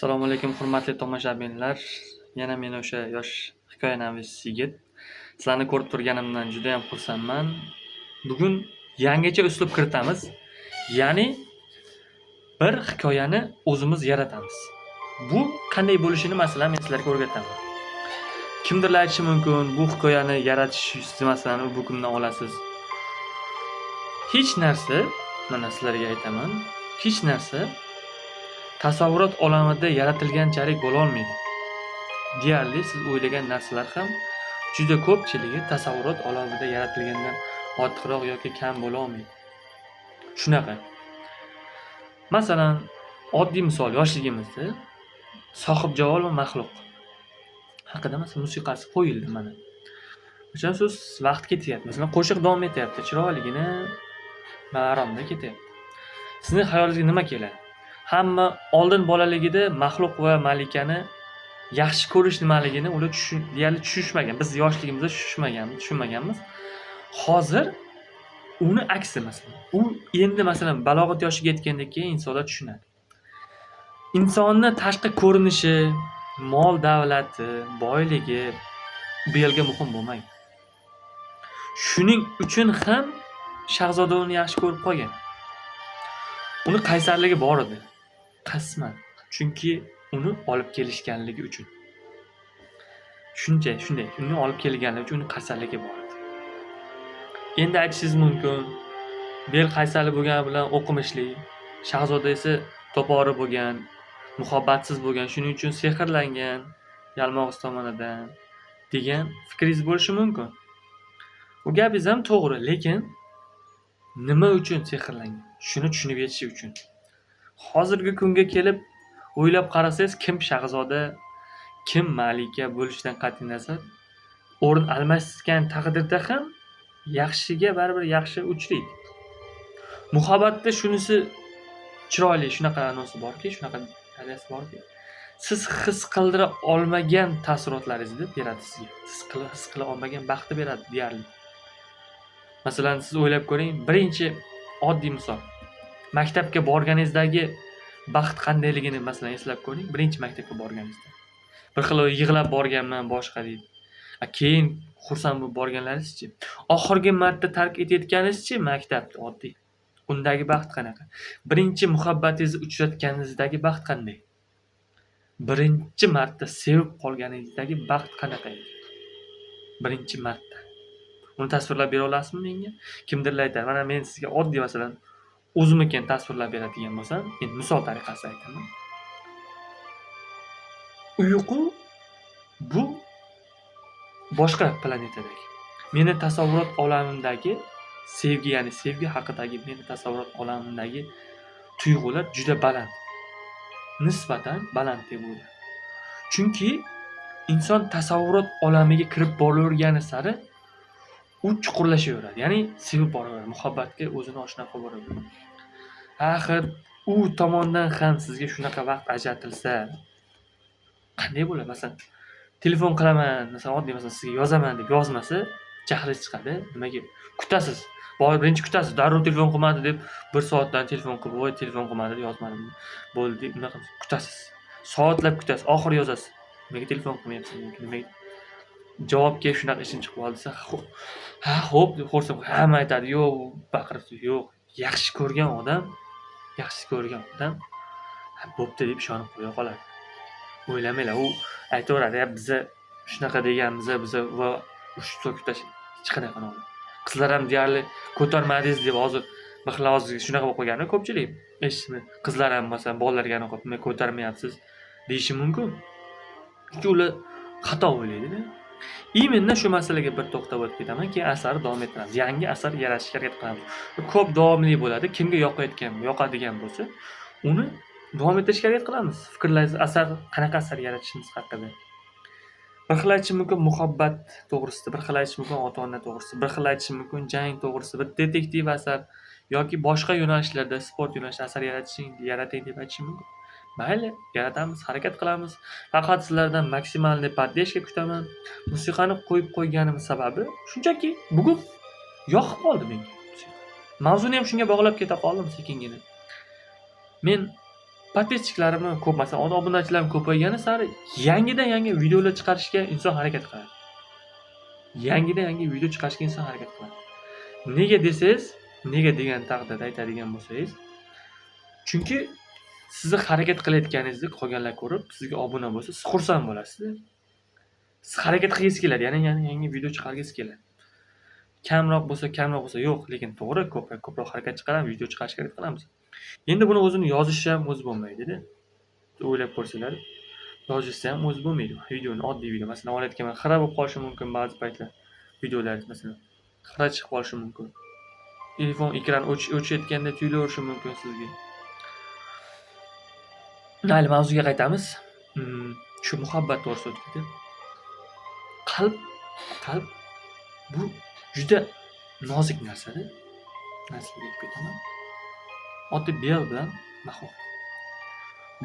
Assalomu alaykum hurmatli tomoshabinlar. Yana men o'sha yosh hikoyanavis yigit. Sizlarni ko'rib turganimdan juda ham xursandman. Bugun yangicha uslub kiritamiz. Ya'ni bir hikoyani o'zimiz yaratamiz. Bu qanday bo'lishini masalan men sizlarga o'rgataman. Kimdirlar aytishi mumkin, bu hikoyani yaratish siz masalan bu kundan olasiz. Hech narsa, mana sizlarga aytaman, hech narsa tasavvurot olamida yaratilganchalik bo'la olmaydi. Deyarli siz o'ylagan narsalar ham juda ko'pchiligi tasavvurot olamida yaratilgandan ortiqroq yoki kam bo'la olmaydi. Shunaqa. Masalan, oddiy misol yoshligimizda sohibjavol va maxluq haqida masalan musiqasi qo'yildi mana. O'shan so'z vaqt ketyapti. Masalan, qo'shiq davom etyapti, chiroyligina maromda ketyapti. Sizning hayolingizga nima keladi? Hamma oldin bolaligida maxluq va malikani yaxshi ko'rish nimaligini ular deyarli tushunishmagan. Biz yoshligimizda tushunmaganmiz. Hozir uni aksi masalan. U endi masalan balog'at yoshiga yetgandan keyin insonlar tushunadi. Insonni tashqi ko'rinishi, mol davlati, boyligi bu yerga muhim bo'lmaydi. Shuning uchun ham Shahzoda uni yaxshi ko'rib qolgan. Uni qaysarligi bor edi. Qasman. Chunki uni olib kelishganligi uchun. Shunday, uni olib kelganligi uchun uni qaysarligi bor edi. Endi aytishingiz mumkin, bel qaysarli bo'lgani bilan o'qimishli, Shahzoda esa to'pori bo'lgan, muhabbatsiz bo'lgan, shuning uchun sehrlangan Yalmog'iz tomonidan degan fikringiz bo'lishi mumkin. Bu gapingiz ham to'g'ri, lekin nima uchun sehrlangan? Shuni tushunib yetish uchun. Hozirgi kunga kelib o'ylab qarasangiz, kim Shahzoda, kim malika bo'lishidan qat'iy nazar o'rin almashgan taqdirda ham yaxshiga baribir yaxshi uchraydi. Muhabbatda shunisi chiroyli, shunaqa anonsi borki, shunaqa darajasi borki, siz his qildira olmagan taassurotlaringizni beradi sizga. Siz his qila olmagan baxtni beradi deyarli. Masalan, siz o'ylab ko'ring, birinchi oddiy misol. Maktabga borganingizdagi baxt qandayligini masalan eslab ko'ring, birinchi maktabga borganingizda. Bir xil yig'lab borganman, boshqa deydi. Keyin xursand bo'lib borganlaringiz-chi? Oxirgi marta tark etayotganingiz-chi maktabni oddiy. Undagi baxt qanaqa? Birinchi muhabbatingizni uchratganingizdagi baxt qanday? Birinchi marta sevib qolganingizdagi baxt qanaqa edi? Birinchi marta. Uni tasvirlab bera olasizmi menga? Kimdirlar aytadi, mana men sizga oddiy masalan o'zimnikini tasvirlab beradigan bo'lsam, endi misol tariqasida aytaman. Uyqu bu boshqa planetadagi. Meni tasavvurot olamimdagi sevgi, ya'ni sevgi haqidagi meni tasavvurot olamimdagi tuyg'ular juda baland. Nisbatan baland deb o'ylayman. Chunki inson tasavvurot olamiga kirib boravergani sari u chuqurlashaveradi. Ya'ni sevib boraveradi, muhabbatga o'zini oshna qilib boraveradi. Axir u tomonidan ham sizga shunaqa vaqt ajratilsa, qanday bo'ladi? Masalan, telefon qilaman, masalan, oddiy masalan sizga yozaman deb yozmasa, jahlingiz chiqadi. Nimaga? Kutasiz. Birinchi kutasiz. Darrov telefon qilmadi deb 1 soatdan telefon qilib, "Voy, telefon qilmadi, yozmadim." Bo'ldi deb unaqa kutasiz. Soatlab kutasiz, oxiri yozasiz. Nimaga telefon qilmayapsiz? Nimaga? Javobga shunaqa ishim chiqib qoldi desa, xo'p deb xursand. Hamma aytadi, "Yo'q, baqirib, yo'q." Yaxshi ko'rgan odam bo'pti deb ishonib qo'ya qoladi. O'ylamanglar, u aytaveradi, "Biza shunaqa deganmiz, biza va ushbu kutash hech qanaqa bo'lmaydi. Qizlar ham deyarli ko'tarmadingiz deb hozir mixla hozir shunaqa bo'lib qolgan ko'pchilik. Eshitmi? Qizlar ham masalan bolalarga qo'yib, "Nima ko'tarmayapsiz?" deyishi mumkin. Chunki ular xato o'ylaydi-da. Mendan shu masalaga bir to'xtab o'tib ketaman, keyin asarni davom ettiramiz. Yangi asar yaratishga harakat qilamiz. Ko'p davomli bo'ladi. Kimga yoqadigan bo'lsa, uni davom ettirishga harakat qilamiz. Fikrlaringiz asar qanaqa asar yaratishimiz haqida. Bir xil aytishim mumkin muhabbat to'g'risida, bir xil aytishim mumkin ota-ona to'g'risida, bir xil aytishim mumkin jang to'g'risida, bir detektiv asar yoki boshqa yo'nalishlarda, sport yo'nalishida asar yarating deb aytishim mumkin. Mayli, yaratamiz, harakat qilamiz. Faqat sizlardan maksimalni poddeshka kutaman. Musiqani qo'yib qo'yganim sababi shunchaki bugun yoqib qoldi menga. Mavzuni ham shunga bog'lab keta qoldim sekingina. Men Podpischiklarim ko'p, masalan, obunachilarim ko'paygani sari yangidan yangi videolar chiqarishga inson harakat qiladi. Yangidan yangi video chiqarishga inson harakat qiladi. Nega desangiz, nega degan taqdirda aytadigan bo'lsangiz, chunki sizni harakat qilayotganingizni qolganlar ko'rib, sizga obuna bo'lsa, siz xursand bo'lasiz. Siz harakat qilgingiz keladi, yana yangi video chiqargingiz keladi. Kamroq bo'lsa yo'q, lekin to'g'ri, ko'proq harakat chiqaramiz, video chiqarishga harakat qilamiz. Endi buni o'zini yozishi ham o'zi bo'lmaydi-da. O'ylab ko'rsanglar, yozishsa ham o'zi bo'lmaydi. Videoni, oddiy video, masalan, olayotganman, xira bo'lib qolishi mumkin ba'zi paytlar. Videolaringiz masalan, xira chiqib qolishi mumkin. Telefon ekrani o'chayotganda tuyulaverishi mumkin sizga. Mayli, mavzuga qaytamiz. Shu muhabbat to'g'risida o'tdik. Qalb bu juda nozik narsa-da. Narsaga ketaman. Oddiy bel bilan mahluq.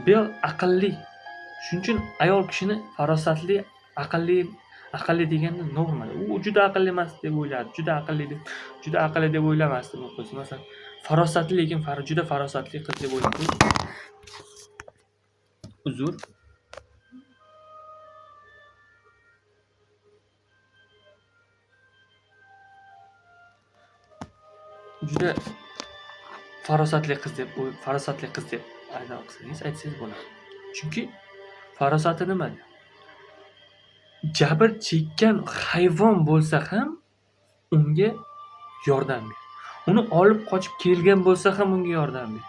Bel aqlli. Shuning uchun ayol kishini farosatli, aqlli deganda normal. U juda aqlli emas deb o'yladi. Juda aqlli deb o'ylamasdi bu qiz. Masalan, farosatli, lekin juda farosatli qiz deb o'yladi. Uzr. Juda farosatli qiz deb aytsangiz bo'ladi. Chunki farosati nimada? Jabr chekkan hayvon bo'lsa ham unga yordam ber. Uni olib qochib kelgan bo'lsa ham unga yordam ber.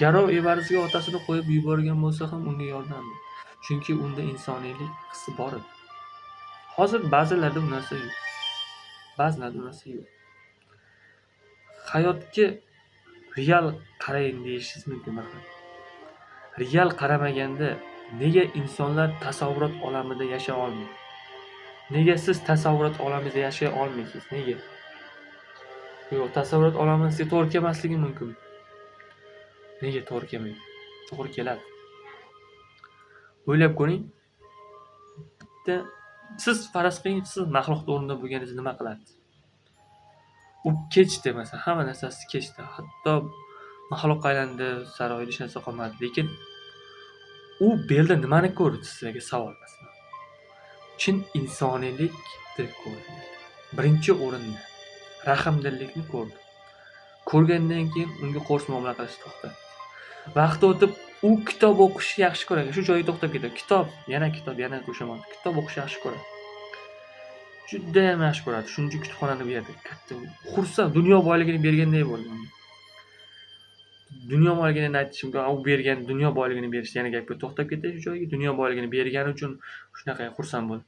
Garov evaziga otasini qo'yib yuborgan bo'lsa ham unga yordam ber. Chunki unda insoniylik hissi bor edi. Hozir ba'zilarda bu narsa yo'q. Hayotga real qarang deyishingiz mumkin. Real qaramaganda nega insonlar tasavvurot olamida yashay olmaydi? Nega siz tasavvurot olamida yashay olmaysiz? Nega? Yo'q, tasavvurot olamida sizga to'g'ri kelmasligi mumkin. Nega to'g'ri kelmaydi? To'g'ri keladi. O'ylab ko'ring. Bitta siz faraz qiling, siz maxluqning o'rnida bo'lganingizni nima qilasiz? U kechdi, masalan, hamma narsasi kechdi. Hatto maxluqqa aylandi, saroyda hech narsa qolmadi. Lekin u belda nimani ko'rdi? Sizga savol masalan. Chin insoniylikni ko'rdi. Birinchi o'rinda rahmdillikni ko'rdi. Ko'rgandan keyin unga qo'rs muomala qilishni to'xtatdi. Vaqt o'tib u kitob o'qishni yaxshi ko'radi. Shu joyga to'xtab ketadi. Yana qo'shaman. Kitob o'qishni yaxshi ko'radi. Juda ham yaxshi ko'radi. Shuncha kutubxonani berdi. Katta xursand, dunyo boyligini berganday bo'ldi. Dunyo boyligini aytishimga, u bergan dunyo boyligini berishdi. Yana gapga to'xtab ketdi shu joyga. Dunyo boyligini bergani uchun shunaqa xursand bo'ldi.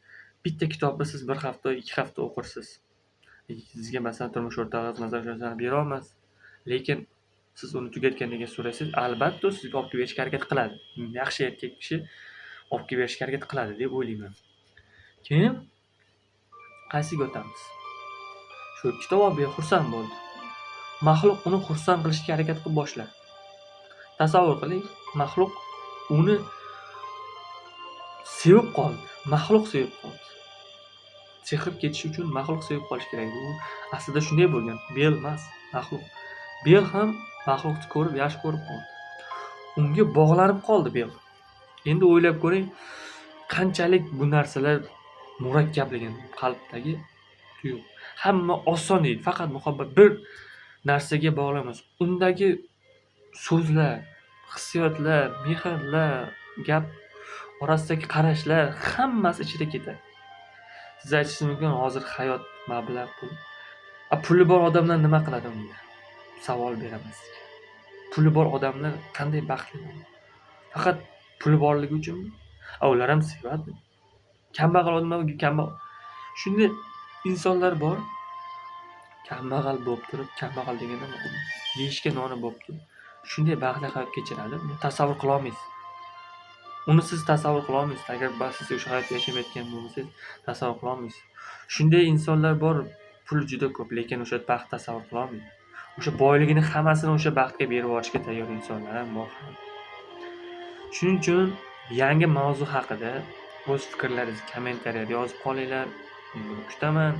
Bitta kitobni siz 1 hafta, 2 hafta o'qirsiz. Sizga masalan turmush o'rtog'ingiz nazarini bera olmas. Lekin siz uni tugatgandan keyin so'raysiz, albatta sizga olib kelib berishga harakat qiladi. Yaxshi erkak kishi olib kelib berishga harakat qiladi deb o'ylayman. Keyin qaysiga o'tamiz? Shu kitob olib xursand bo'ldi. Maxluq uni xursand qilishga harakat qilib boshladi. Tasavvur qiling, maxluq uni sevib qoldi. Maxluq sevib qoldi. Sehrib ketish uchun maxluq sevib qolish kerak. U aslida shunday bo'lgan. Bel emas, maxluq. Bel ham maxluqni ko'rib, yaxshi ko'rib qoldi. Unga bog'lanib qoldi Bel. Endi o'ylab ko'ring, qanchalik bu narsalar murakkabligini qalbdagi tuyg'u. Hamma oson deydi, faqat muhabbat bir narsaga bog'lanmas. Undagi so'zlar, hissiyotlar, mehrlar, gap orasidagi qarashlar hammasi ichida ketadi. Siz aytishingiz mumkin, hozir hayot mablag' pul. Puli bor odamlar nima qiladi unda? Savol beraman sizga. Puli bor odamlar qanday baxtli bo'ladi? Faqat puli borligi uchunmi? Ular ham sevadi. Kambag'al odamlar, shunday insonlar bor. Kambag'al bo'lib turib, kambag'al deganda yeyishga noni bo'lib turib, shunday baxtli hayot kechiradi. Uni tasavvur qila olmaysiz. Uni siz tasavvur qila olmaysiz. Agar siz o'sha hayotda yashamayotgan bo'lsangiz, tasavvur qila olmaysiz. Shunday insonlar bor, pul juda ko'p, lekin o'sha baxt tasavvur qila olmaydi. O'sha boyligini hammasini o'sha baxtga berib yuborishga tayyor insonlar ham bor. Shuning uchun yangi mavzu haqida o'z fikrlaringizni kommentariyada yozib qolinglar. Kutaman.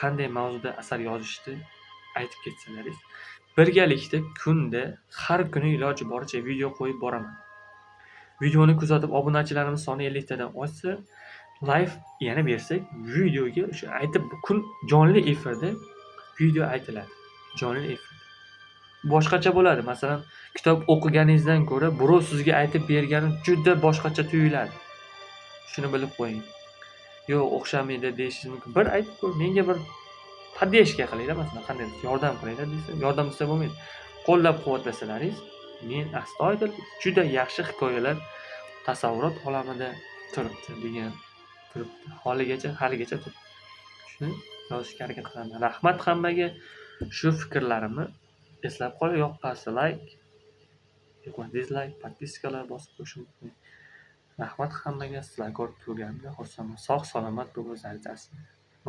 Qanday mavzuda asar yozishni aytib ketsalaringiz. birgalikda kunda har kuni iloji boricha video qo'yib boraman. Videoni kuzatib obunachilarimiz soni 50 tadan oshsa, live yana bersak, videoga o'sha aytib kun jonli efirda video aytiladi. Jonli efirda. Boshqacha bo'ladi. Masalan, kitob o'qiganingizdan ko'ra birov sizga aytib bergani juda boshqacha tuyuladi. Shuni bilib qo'ying. Yo'q, o'xshamaydi deyishingiz mumkin. Bir aytib ko'ring, menga bir podдержка qilinglar, masalan, qanday yordam qilinglar desa, yordam desa bo'lmaydi. Qo'llab-quvvatlasalaringiz, men astoydil juda yaxshi hikoyalar tasavvurot olamida turibdi degan turibdi. Haligacha turibdi. Shuni yozishga harakat qilaman. Rahmat hammaga. Shu fikrlarimni eslab qolib, yoqqansa like, yo'qmi dislike, podpiskalar bosib qo'yish mumkin. Rahmat hammaga. Sizlarni ko'rib turganimda xursandman. Sog' salomat bo'lib o'zlaringiz.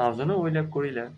Mavzuni o'ylab ko'ringlar.